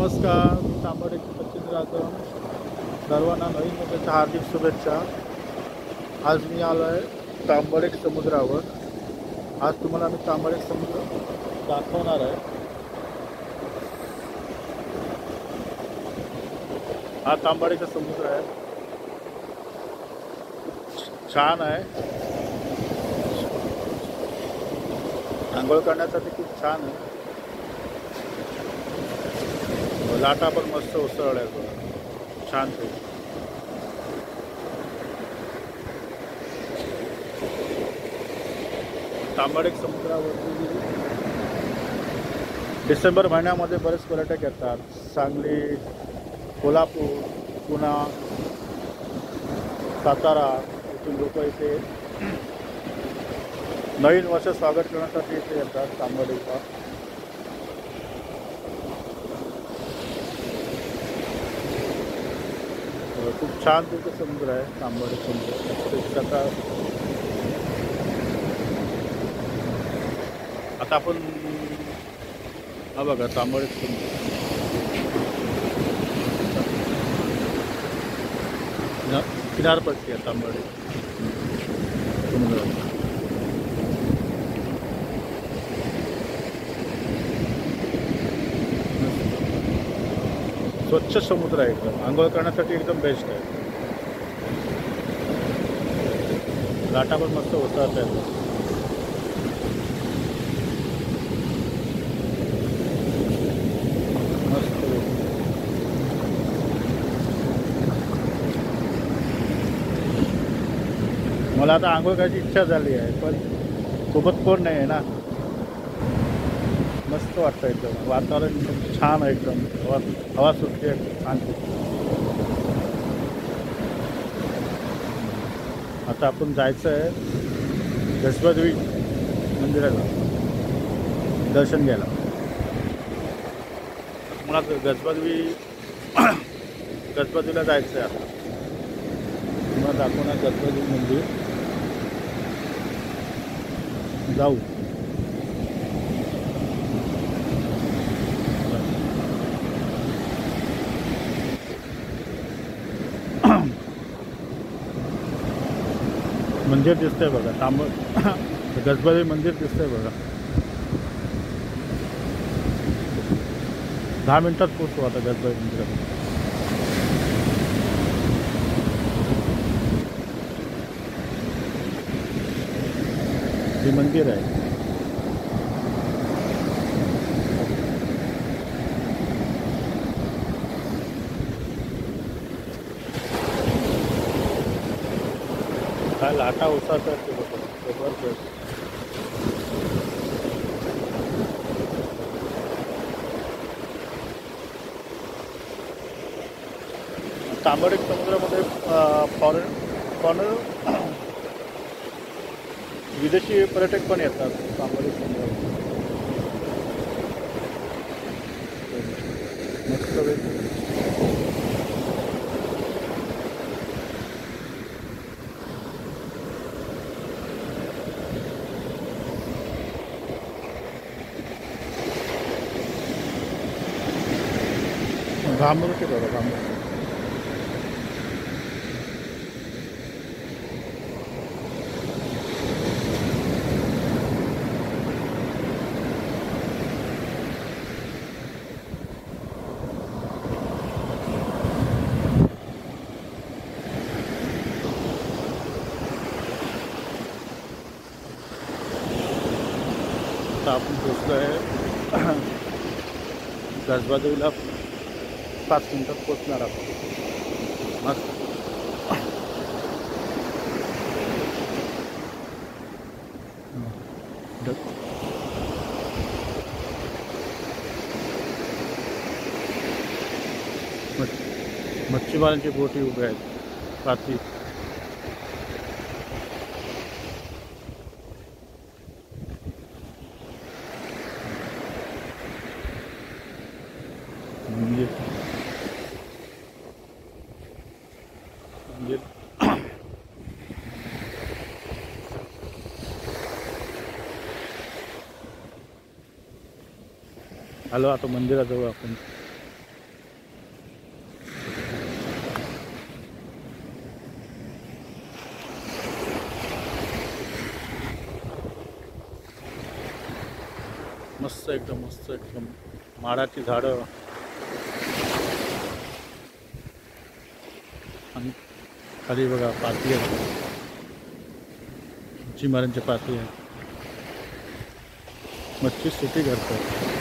नमस्कार, मी तांबडेचे सचिन जाधव. सर्वांना नवीन वर्षाच्या हार्दिक शुभेच्छा. आज मी आलो आहे तांबडेक समुद्रावर. आज तुम्हाला मी तांबडेक समुद्र दाखवणार आहे. हा तांबडेचा समुद्र आहे, छान आहे. आंघोळ करण्यासाठी खूप छान आहे. लाटा पण मस्त उसळल्या, छान ते. तांबडेक समुद्रावरती डिसेंबर महिन्यामध्ये बरेच पर्यटक येतात. सांगली, कोल्हापूर, पुणा, सातारा इथून लोक इथे नवीन वर्ष स्वागत करण्यासाठी इथे येतात तांबडेला. खूप छान तिथे समुद्र आहे तांबडे समुद्र. आता आपण हा बघा तांबडे समुद्र. किनारपट्टी आहे तांबडे समुद्र. स्वच्छ समुद्र आहे, एकदम आंघोळ करण्यासाठी एकदम बेस्ट आहे. लाटा पण मस्त होतात आहेत. मस्त. मला आता आंघोळ करायची इच्छा झाली आहे, पण सोबत कोण नाही आहे ना. मस्त वाटतं, एकदम वातावरण एकदम छान आहे. एकदम हवा सुटते छान. आता आपण जायचं आहे गजबजवी मंदिराला दर्शन घ्यायला. मला गजबजवीला जायचं आहे. आता तुम्हाला दाखवणार गजबजवी मंदिर. जाऊ. मंदिर दिसतंय बघा, गजबजवी मंदिर दिसतंय बघा. 10 मिनिटात पोहोचतो आता गजबजवी मंदिरात. हे मंदिर आहे. काय लाटा उसळतात ते लोक, जबरदस्त. तांबडेक समुद्रामध्ये फॉरेन विदेशी पर्यटक पण येतात तांबडेक समुद्रामध्ये. मस्त वेळ. घामरुटे बघा, घामरुटे. आता आपण पोचलो आहे गजबजवीला. 5 मिनिटात पोचणार आपण. मस्त. मच्छीमारांची बोटी उभ्या आहेत रात्री. आलो आता मंदिराजवळ आपण. मस्त एकदम, मस्त एकदम. माडाची झाडं आणि खाली बघा पाती आहेत, मच्छी मारांची पाती आहेत. मच्छी सुटी करतात.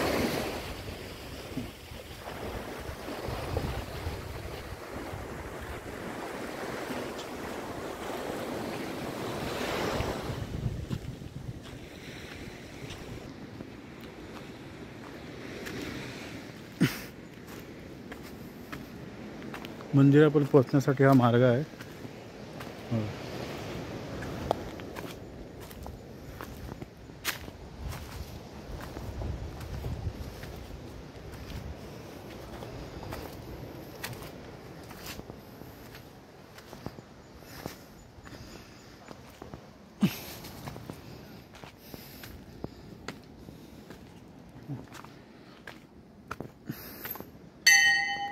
मंदिरापर्यंत पोहोचण्यासाठी हा मार्ग आहे. हो.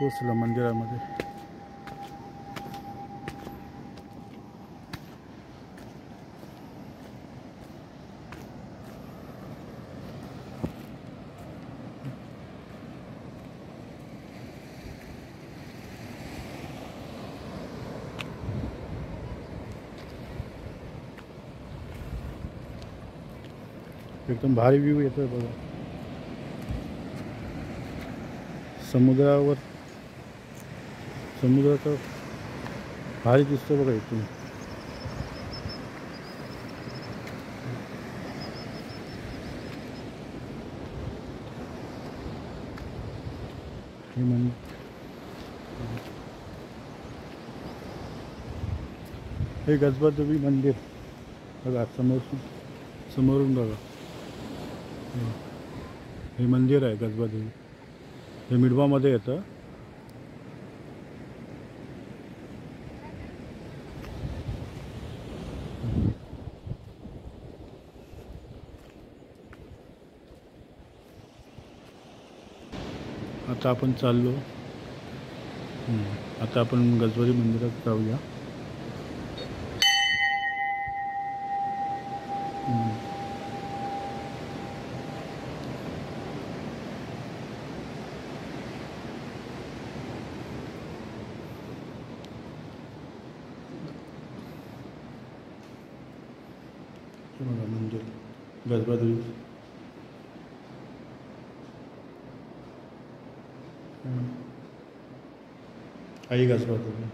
पोचलं मंदिरामध्ये. एकदम भारी व्ह्यू येतोय बघा. समुद्रावर समुद्राचा भारी दिसतो बघा इथून. हे गजबादेवी मंदिर बघा, समोरून बघा. हे मंदिर आहे गजबादेवी. हे मिडवामध्ये येतं. आता आपण चाललो. आता आपण गजबादेवी मंदिरात जाऊया. बघा मंदिर गजबादेवी. आई गजबादेवी.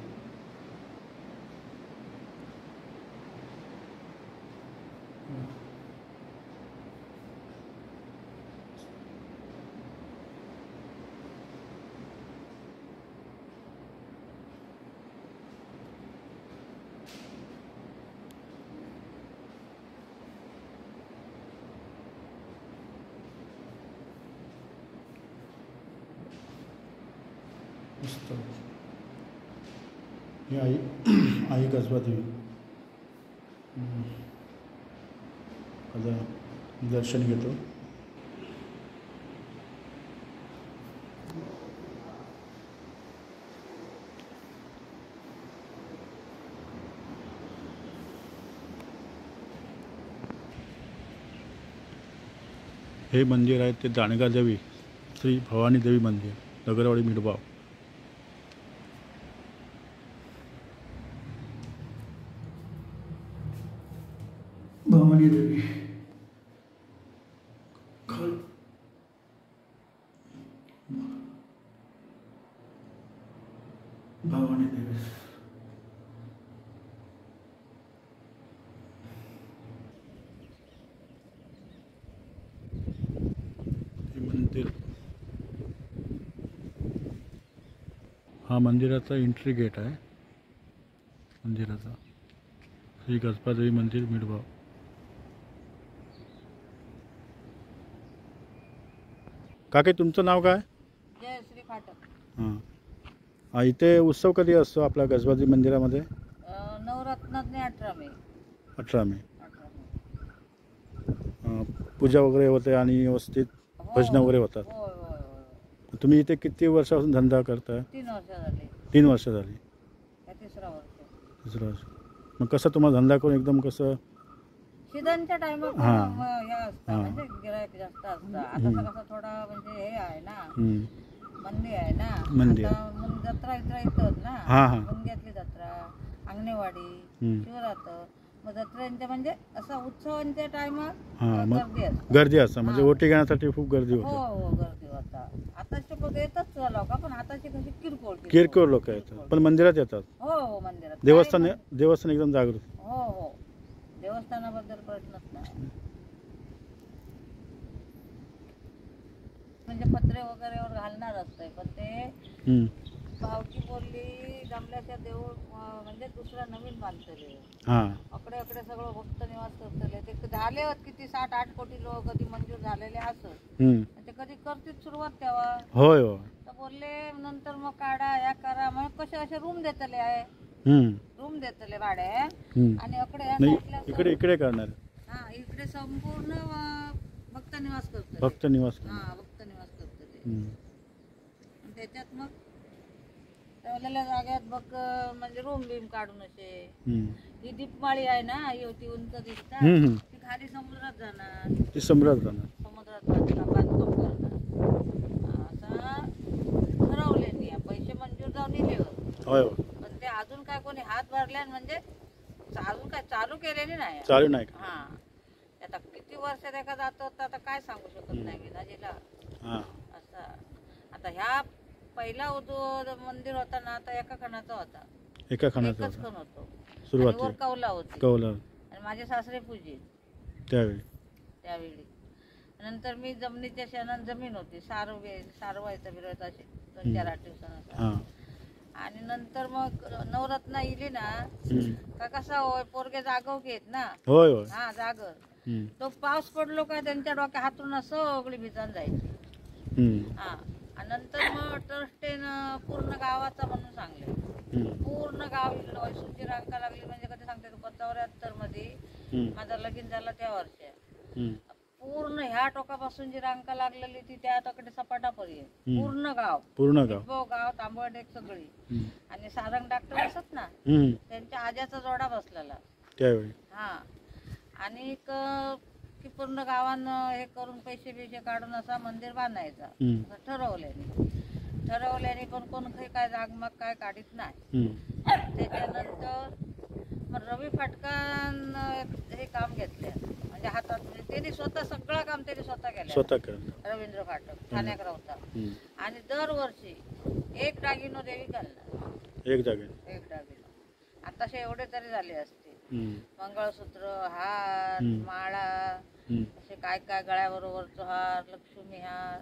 मस्त. ही आई गजबादेवी. आता दर्शन घेतो. हे मंदिर आहे ते दाणगादेवी श्री भवानी देवी मंदिर, नगरवाडी मिडवाव. भवानी देवी भवानी देवी. मंदिर हा मंदिराचा एंट्री गेट आहे. मंदिराचा श्री गजबादेवी मंदिर मिडवाव. काके तुमचं नाव काय? जयश्री फाटक. हां. इथे उत्सव कधी असतो आपल्या गजबादेवी मंदिरामध्ये? नवरत्नातने 18 मे. 18 मे. पूजा वगैरे होते आणि व्यवस्थित भजनं वगैरे होतात. तुम्ही इथे किती वर्षापासून धंदा करताय? 3 वर्ष झाली. 3 वर्ष झाली. तिसरा वर्ष. तिसरं वर्ष. मग कसं तुम्हाला धंदा करून एकदम कसं सीझनच्या टायमात हा. हे असतं हा. म्हणजे गिरायक जास्त असतं. आता कसं थोडा म्हणजे हे आहे ना, मंदी आहे ना, मंदी आता मग जत्रा इत्रा येतात ना, हा, हा. मुंग्यातली जत्रा, अंगणेवाडी, शिवरात्र, मग जत्रेंच्या म्हणजे असा उत्सवांच्या टायमात हा, मग गर्दी असते. गर्दी असते म्हणजे हा. ओटी घेण्यासाठी खूप गर्दी हो होते. हो गर्दी होता. आताचे लोक येतात लोक, पण आताची कशी किरकोळ किरकोळ लोक येतात पण मंदिरात येतात. हो हो मंदिरात देवस्थान काय देवस्थान एकदम जागृत. हो हो देवस्थानाबद्दल प्रश्नच नाही. म्हणजे पत्रे वगैरे वर घालणार असते, पण ते पावकी बोलली जमल्याच्या देऊळ म्हणजे दुसरा नवीन बांधतले. हा. अकडे अकडे सगळं भक्त निवास करतले. ते झाले होत किती 7-8 कोटी लोक कधी मंजूर झालेले असत. ते कधी करतील सुरुवात तेव्हा. होय होय. तर बोलले नंतर मग काढा ह्या करा, मग कसे असे रूम देतले आहे, रूम देतले भाडे. आणि अकडे ह्या साईडला इकडे इकडे करणार. हा इकडे संपूर्ण भक्त निवास करतो. भक्त निवास. हा भक्त निवास करतो ते. त्याच्यात मग ठेवलेल्या जाग्यात बघ म्हणजे रूम बिम काढून असे. ही दीपमाळी आहे ना, ही होती उंच दिसतात, ती खाली समुद्रात जाणार. ती समुद्रात जाणार. समुद्रात बांधकाम करणार आता ठरवले नाही. पैसे मंजूर जाऊन दिले होय. पण ते अजून काय कोणी हात भरल्या म्हणजे अजून काय चालू केलेले नाही. चालू नाही. हा आता किती वर्ष देखा जात होता आता काय सांगू शकत नाही मी नाजीला. असं आता ह्या पहिला मंदिर होता ना, आता एका खणाचा होता. एका खणाचा एकच खण होतो. सुरुवातीला कौला होती. कौला. आणि माझे सासरे पूजित त्यावेळी. नंतर मी जमिनीच्या शेणात जमीन होती, सारवायचं बिरवायचं असे 2-4-8 दिवसानंतर. आणि नंतर मग नवरत्न इली ना का कसा होय पोरगे जागव घेत ना. होय होय. हा जागर. तो पाऊस पडलो का त्यांच्या डोक्या हातून सगळी भिजून जायची. हा आणि नंतर मग ट्रस्टेनं पूर्ण गावाचा म्हणून सांगले. पूर्ण गाव वैसूची रांका लागली म्हणजे कधी सांगते 75 मध्ये माझा लगीन झाला त्या वर्षी. पूर्ण ह्या टोकापासून जी रांका लागलेली ती त्या तकडे सपाटापर्यंत पूर्ण गाव तांबवडेक सगळी. आणि सारंग डॉक्टर असत ना, त्यांच्या आज्याचा जोडा बसलेला त्यावेळी. हा आणि की पूर्ण गावानं हे करून पैसे बिशे काढून असा मंदिर बांधायचा ठरवल्याने पण कोण काय जागमग काय काढीत नाही. त्याच्यानंतर मग रवी फाटकान हे काम घेतले म्हणजे हातात, त्यांनी स्वतः सगळं काम त्यांनी स्वतः केलं. रवींद्र फाटक ठाण्यात होता. आणि दरवर्षी एक दागिनो देवी घालणार. एक दागिनो आताशे एवढे तरी झाले असते. मंगळसूत्र, हार, माळा, असे काय काय गळ्याबरोबरचा हार, लक्ष्मी हार,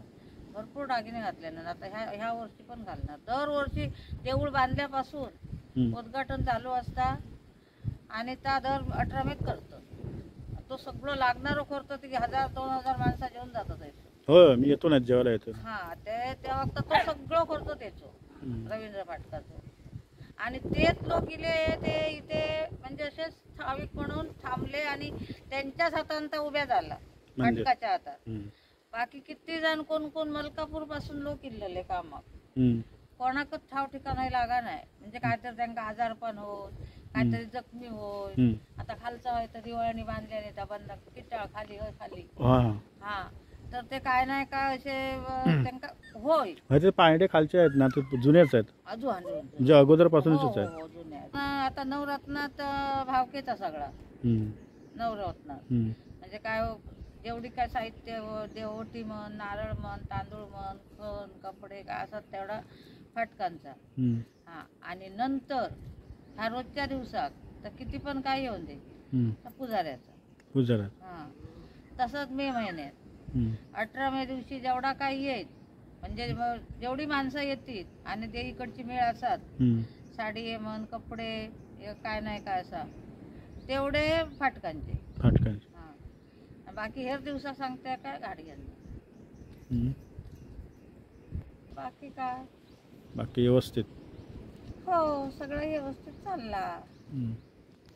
भरपूर दागिने घातले ना. आता ह्या वर्षी पण घालणार. दरवर्षी देऊळ बांधल्यापासून उद्घाटन चालू असता आणि त्या दर 18 मे करतो. तो सगळं लागणार करतो की 1000-2000 माणसं जेवून जातात. हो मी येतो ना जेवायला येतो. हा त्या वक्त तो सगळं करतो त्याचो रवींद्र फाटकाचं. आणि तेच लोक ते इथे म्हणजे असेच ठाविक म्हणून थांबले आणि त्यांच्याच हातात उभ्या झाला फाटकाच्या हातात. बाकी किती जण कोण कोण मलकापूर पासून लोक इल्लेले कामाक. कोणाकच ठाव ठिकाण लागा नाही म्हणजे काहीतरी त्यांना आजारपण होत, काहीतरी जखमी होय. आता खालचा होय तर दिवाळ्याने बांधल्याने त्या बंद किटाळ खाली खाली. हा तर ते काय नाही का असे त्यांना होय. ते पायंडे खालचे आहेत ना, ते जुनेच आहेत अजून म्हणजे अगोदर पासूनच आहेत. आता नवरत्नात भावकेचा सगळा नवरत्नात म्हणजे काय जेवढी काय साहित्य देवोटी म्हण, नारळ म्हण, तांदूळ म्हण, खण, कपडे काय असत तेवढा फाटकांचा. हा आणि नंतर ह्या रोजच्या दिवसात तर किती पण काय येऊन दे पुजाऱ्याचा. हा तसंच मे महिन्यात 18 मे दिवशी जेवढा काही येईल म्हणजे जेवढी माणसं येतील आणि ते इकडची मेळ असतात, साडी म्हण, कपडे काय नाही काय असा तेवढे फाटकांचे. हा बाकी हेर दिवसा सांगते काय गाडी घालणार. बाकी काय बाकी व्यवस्थित. हो सगळं व्यवस्थित चालला.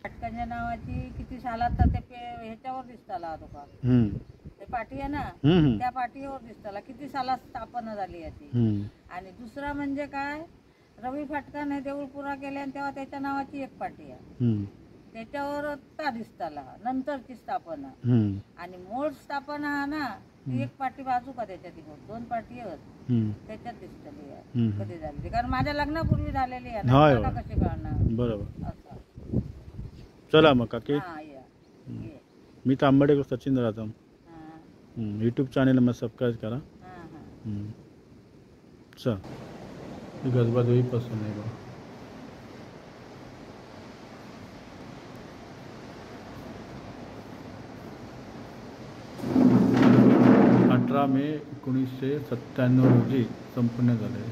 फाटकांच्या नावाची किती सालात तर ते ह्याच्यावर दिसताला दुकान ते पाठी आहे ना, त्या पाठीवर दिसताला किती सालात स्थापना झाली याची. आणि दुसरा म्हणजे काय रवी फाटकाने देऊळ पुरा केले आणि तेव्हा त्याच्या नावाची एक पाठी आहे. त्याच्यावर ता दिसताला नंतरची स्थापना आणि मूळ स्थापना हा ना ती एक पाठी बाजू का त्याच्यात दोन पाठी आहेत त्याच्यात दिसतली आहे कधी झाली कारण माझ्या लग्नापूर्वी झालेली आहे ना कशी कळणार बरोबर असं. चला मग काकी हा या ये. मी तांबडे सचिन राहतो हा, यूट्यूब चॅनल मग सबस्क्राईब करा. हा, हा. चल ही गजबाजोही पसंत आहे बघा. मे 1997 रोजी संपन्न झाले.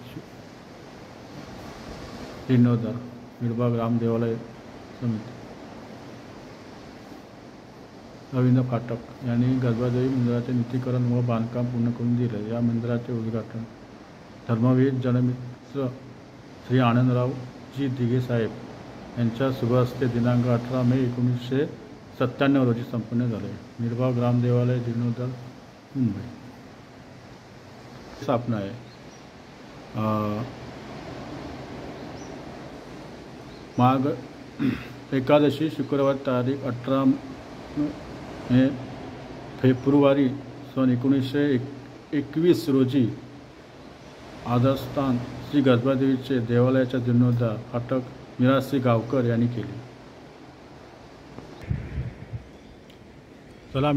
जीर्णोद्धार मिरबा ग्राम देवालय समिती रवींद्र फाटक यांनी गजबाजोई मंदिराचे नीतीकरण व बांधकाम पूर्ण करून दिले. या मंदिराचे उद्घाटन धर्मवीर जनमित्र श्री आनंदराव जी दिघे साहेब यांच्या शुभ हस्ते दिनांक 18 मे 1997 रोजी संपन्न झाले. मिरबा ग्राम देवालय जीर्णोद्धार मुंबई स्थापना आहे. माघ एकादशी शुक्रवार तारीख 18 फेब्रुवारी सन 1921 रोजी आदरस्थान श्री गजबादेवीचे देवालयाच्या जीर्णोद्धार फाटक मिरासी गावकर यांनी केले. चला